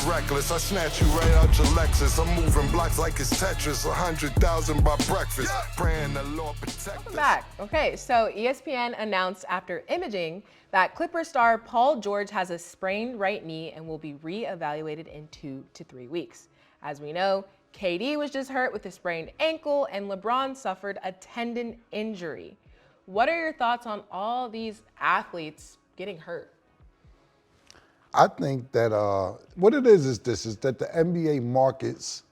reckless. I snatch you right out your Lexus. I'm moving blocks like it's Tetris. 100,000 by breakfast. Praying the Lord protect us. Welcome back. Okay, so ESPN announced after imaging that Clippers star Paul George has a sprained right knee and will be re-evaluated in 2 to 3 weeks. As we know, KD was just hurt with a sprained ankle and LeBron suffered a tendon injury. What are your thoughts on all these athletes getting hurt? I think that what it is that the NBA markets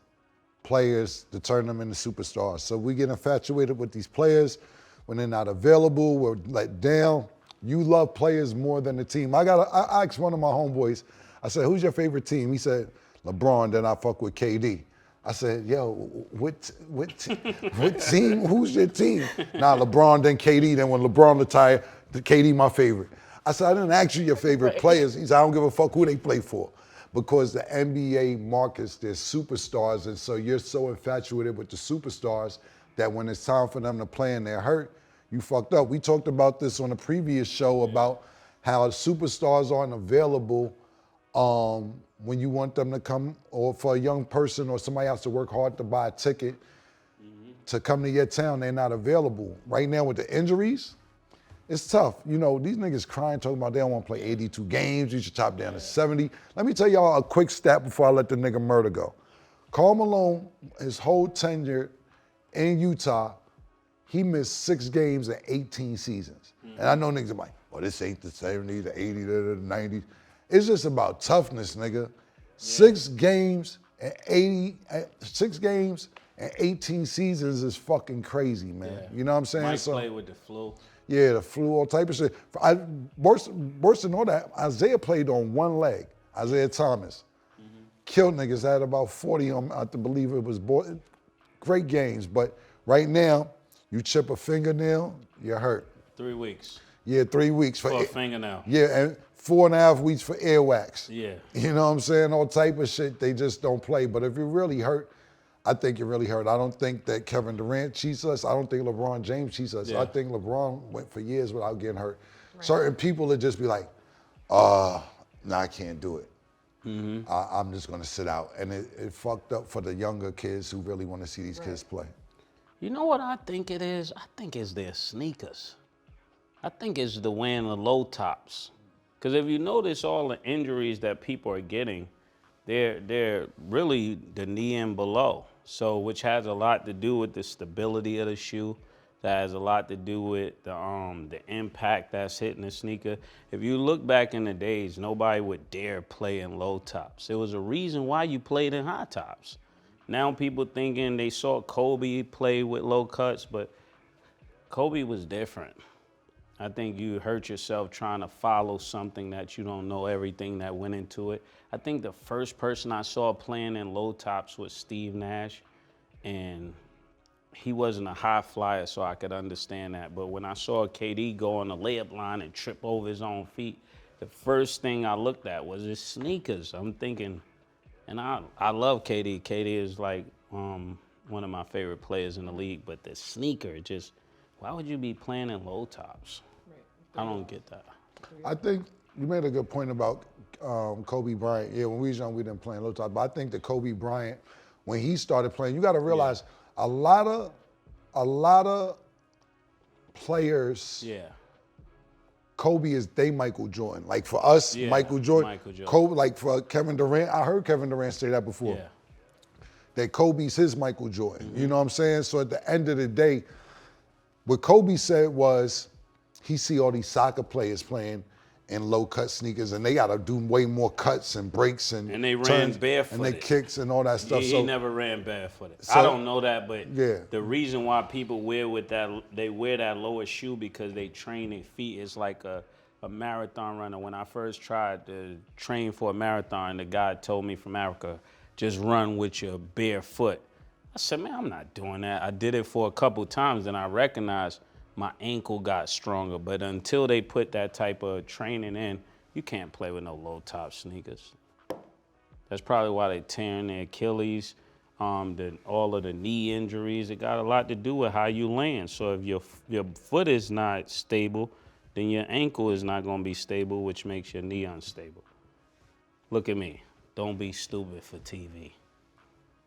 players to turn them into superstars. So we get infatuated with these players when they're not available, we're let down. You love players more than the team. I asked one of my homeboys, I said, who's your favorite team? He said, LeBron, then I fuck with KD. I said, yo, what team? Who's your team? Nah, LeBron, then KD. Then when LeBron retired, KD my favorite. I said, I didn't ask you your favorite players. He said, I don't give a fuck who they play for. Because the NBA markets their superstars, and so you're so infatuated with the superstars that when it's time for them to play and they're hurt, you fucked up. We talked about this on a previous show about how superstars aren't available when you want them to come, or for a young person or somebody else to work hard to buy a ticket to come to your town, they're not available. Right now with the injuries, it's tough. You know, these niggas crying, talking about they don't want to play 82 games, you should chop down to 70. Let me tell y'all a quick stat before I let the nigga Murder go. Karl Malone, his whole tenure in Utah, he missed 6 games in 18 seasons. And I know niggas are like, well, this ain't the 70s, the 80s, the 90s. It's just about toughness, nigga. 6 games and 18 seasons is fucking crazy, man. Yeah. You know what I'm saying? Mike played with the flu. Yeah, the flu, all type of shit. Worse than all that, Isaiah played on one leg. Isaiah Thomas. Killed niggas, had about 40 on, I believe it was, great games. But right now, you chip a fingernail, you're hurt. 3 weeks. Yeah, 3 weeks. For a fingernail. Yeah, and 4.5 weeks for earwax. Yeah. You know what I'm saying? All type of shit, they just don't play. But if you're really hurt, I think you're really hurt. I don't think that Kevin Durant cheats us. I don't think LeBron James cheats us. Yeah. I think LeBron went for years without getting hurt. Right. Certain people would just be like, no, I can't do it. I'm just gonna sit out. And it fucked up for the younger kids who really wanna see these kids play. You know what I think it is? I think it's their sneakers. I think it's the wearing the low tops. Because if you notice all the injuries that people are getting, they're really the knee and below. So which has a lot to do with the stability of the shoe. That has a lot to do with the impact that's hitting the sneaker. If you look back in the days, nobody would dare play in low tops. There was a reason why you played in high tops. Now people thinking they saw Kobe play with low cuts, but Kobe was different. I think you hurt yourself trying to follow something that you don't know everything that went into it. I think the first person I saw playing in low tops was Steve Nash, and he wasn't a high flyer, so I could understand that. But when I saw KD go on the layup line and trip over his own feet, the first thing I looked at was his sneakers. I'm thinking, and I love KD. KD is like one of my favorite players in the league, but the sneaker just, why would you be playing in low tops? I don't get that. I think you made a good point about Kobe Bryant. Yeah, when we was young, we didn't play in low top. But I think that Kobe Bryant, when he started playing, you got to realize a lot of players. Yeah. Kobe is they Michael Jordan. Like for us, Michael Jordan. Kobe, like for Kevin Durant, I heard Kevin Durant say that before. Yeah. That Kobe's his Michael Jordan. You know what I'm saying? So at the end of the day, what Kobe said was, he see all these soccer players playing in low cut sneakers, and they got to do way more cuts and breaks and they ran turns barefooted. and they kicks and all that stuff. Yeah, so, he never ran barefooted. So, I don't know that, but yeah. The reason why people wear that lower shoe because they train their feet is like a marathon runner. When I first tried to train for a marathon, the guy told me from Africa, just run with your bare foot. I said, man, I'm not doing that. I did it for a couple times, and I recognized my ankle got stronger. But until they put that type of training in, you can't play with no low top sneakers. That's probably why they're tearing their Achilles, all of the knee injuries. It got a lot to do with how you land. So if your foot is not stable, then your ankle is not going to be stable, which makes your knee unstable. Look at me. don't be stupid for TV.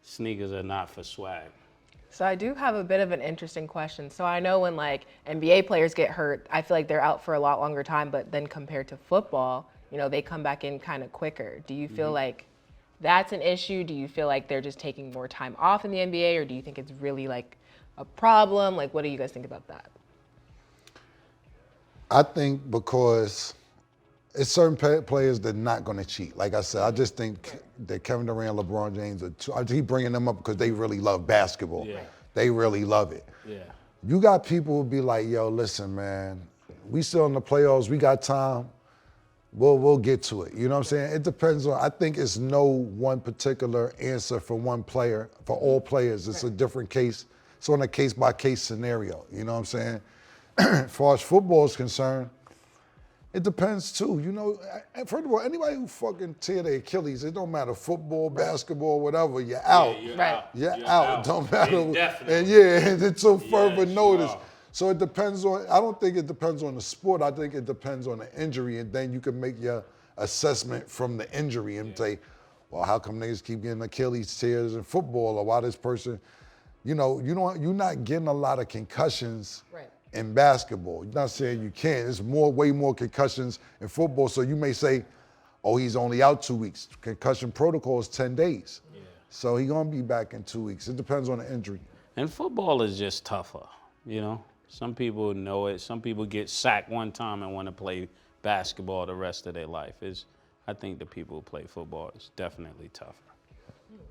Sneakers are not for swag. So I do have a bit of an interesting question. So I know when like NBA players get hurt, I feel like they're out for a lot longer time, but then compared to football, you know, they come back in kind of quicker. Do you feel like that's an issue? Do you feel like they're just taking more time off in the NBA, or do you think it's really like a problem? Like, what do you guys think about that? I think because it's certain players that are not going to cheat. Like I said, I just think that Kevin Durant, LeBron James, I keep bringing them up because they really love basketball. Yeah. They really love it. Yeah. You got people who be like, yo, listen, man, we still in the playoffs. We got time. We'll get to it. You know what I'm saying? It depends on, I think it's no one particular answer for one player. For all players, it's a different case. It's on a case-by-case scenario. You know what I'm saying? As far as football is concerned, it depends too. You know, first of all, anybody who fucking tear their Achilles, it don't matter, football, basketball, whatever, you're out. Right. You're out. Don't matter. Indefinitely. And yeah, until further Yes, notice. you are. So it depends on, I don't think it depends on the sport. I think it depends on the injury, and then you can make your assessment from the injury and say, well, how come niggas keep getting Achilles tears in football, or why this person, you know, you're not getting a lot of concussions in basketball. You're not saying you can't. There's way more concussions in football. So you may say, oh, he's only out 2 weeks. Concussion protocol is 10 days. Yeah. So he's gonna be back in 2 weeks. It depends on the injury. And football is just tougher, you know? Some people know it. Some people get sacked one time and want to play basketball the rest of their life. I think the people who play football is definitely tougher.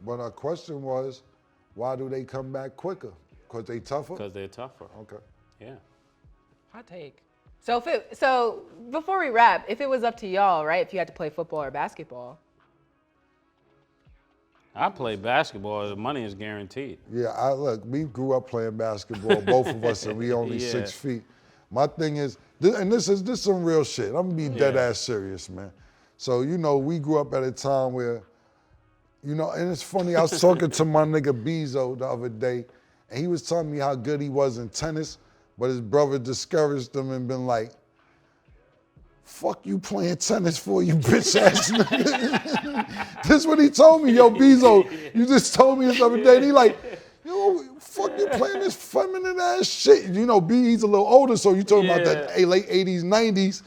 But our question was, why do they come back quicker? Because they tougher? Because they're tougher. Okay. Yeah. Hot take. So before we wrap, if it was up to y'all, right? If you had to play football or basketball. I play basketball. The money is guaranteed. Yeah, look, we grew up playing basketball, both of us, and we only 6 feet. My thing is, this is some real shit. I'm gonna be dead ass serious, man. So, you know, we grew up at a time where, you know, and it's funny, I was talking to my nigga Bezo the other day, and he was telling me how good he was in tennis, but his brother discouraged him and been like, fuck you playing tennis for, you bitch ass nigga. This is what he told me, yo, Bezo, you just told me this other day. And he like, yo, fuck you playing this feminine ass shit. You know, he's a little older, so you talking about that late 80s, 90s,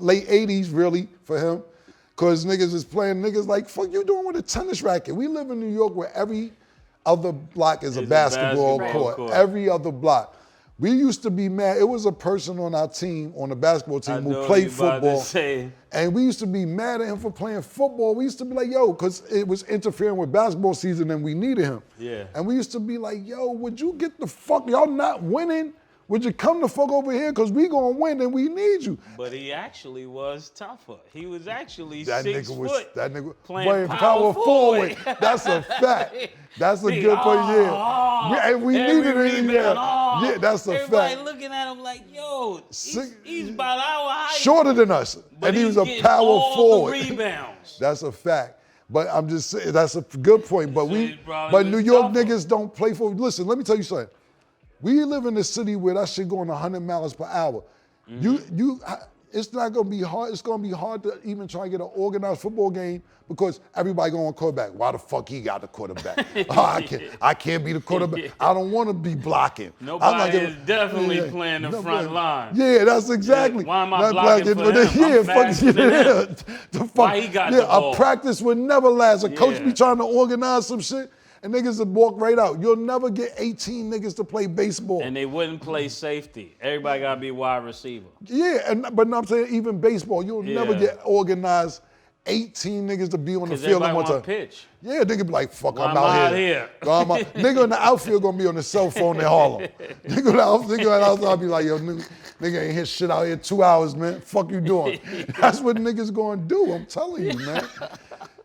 late 80s really for him. Cause niggas is playing, niggas like, fuck you doing with a tennis racket? We live in New York where every other block is a basketball court. Every other block. We used to be mad. It was a person on our team, on the basketball team, who played football. And we used to be mad at him for playing football. We used to be like, yo, because it was interfering with basketball season and we needed him. Yeah. And we used to be like, yo, would you get the fuck, y'all not winning? Would you come the fuck over here? Because we gonna win and we need you. But he actually was tougher. He was actually that 6 foot. That nigga playing power forward. That's a fact. That's a good point, yeah. We needed it, yeah. Yeah, that's a fact. Everybody looking at him like, yo, he's about our height. Shorter than us. But and he was a power all forward. The rebounds. That's a fact. But I'm just saying, that's a good point. But New York niggas don't play for, listen, let me tell you something. We live in a city where that shit going 100 miles per hour. It's not gonna be hard. It's gonna be hard to even try to get an organized football game because everybody going quarterback. Why the fuck he got the quarterback? I can't be the quarterback. I don't want to be blocking. Nobody is definitely playing the front line. Yeah, that's exactly. Why am I blocking for him? Yeah, Why he got the ball? A practice would never last. A coach be trying to organize some shit. And niggas would walk right out. You'll never get 18 niggas to play baseball. And they wouldn't play safety. Everybody gotta be wide receiver. Yeah, but I'm saying even baseball, you'll never get organized 18 niggas to be on the field at one time. Pitch. Yeah, nigga be like, fuck, well, I'm out here. Nigga in the outfield gonna be on the cell phone in Harlem. Nigga in the outfield be like, yo, nigga ain't hit shit out here 2 hours, man. Fuck you doing? That's what niggas gonna do, I'm telling you, man.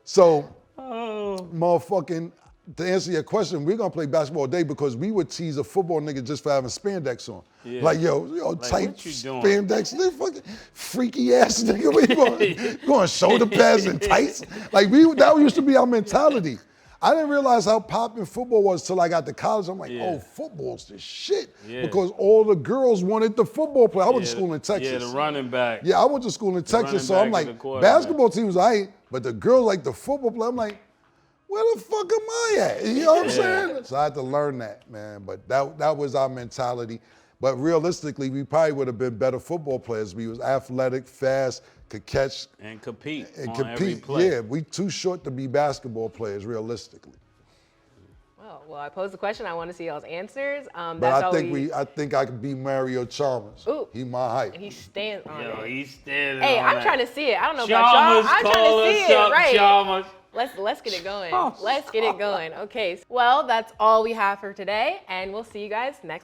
So, motherfucking, to answer your question, we're gonna play basketball all day because we would tease a football nigga just for having spandex on. Yeah. Like, yo, like, tight spandex, nigga, fucking freaky ass nigga. We going shoulder pads and tights. Like that used to be our mentality. I didn't realize how popping football was till I got to college. I'm like, Yeah. oh, football's the shit. Yeah. Because all the girls wanted the football player. I went to school in Texas. Yeah, the running back. Yeah, I went to school in Texas, so I'm running back and like, the quarterback. basketball team was aight, but the girls like the football player. I'm like, where the fuck am I at? You know what I'm saying? So I had to learn that, man. But that was our mentality. But realistically, we probably would have been better football players. We was athletic, fast, could catch And compete and on every compete. play. Yeah, we too short to be basketball players, realistically. Well, I posed the question. I want to see y'all's answers. But That's I all think I could be Mario Chalmers. Ooh. He my height. And he stands on Yo, it. he's standing Hey, on I'm that. trying to see it. I don't know Chalmers, about y'all. I'm trying call to see us it. up, Right. Chalmers. Let's get it going. Oh, Let's get it going. Okay. Well, that's all we have for today, and we'll see you guys next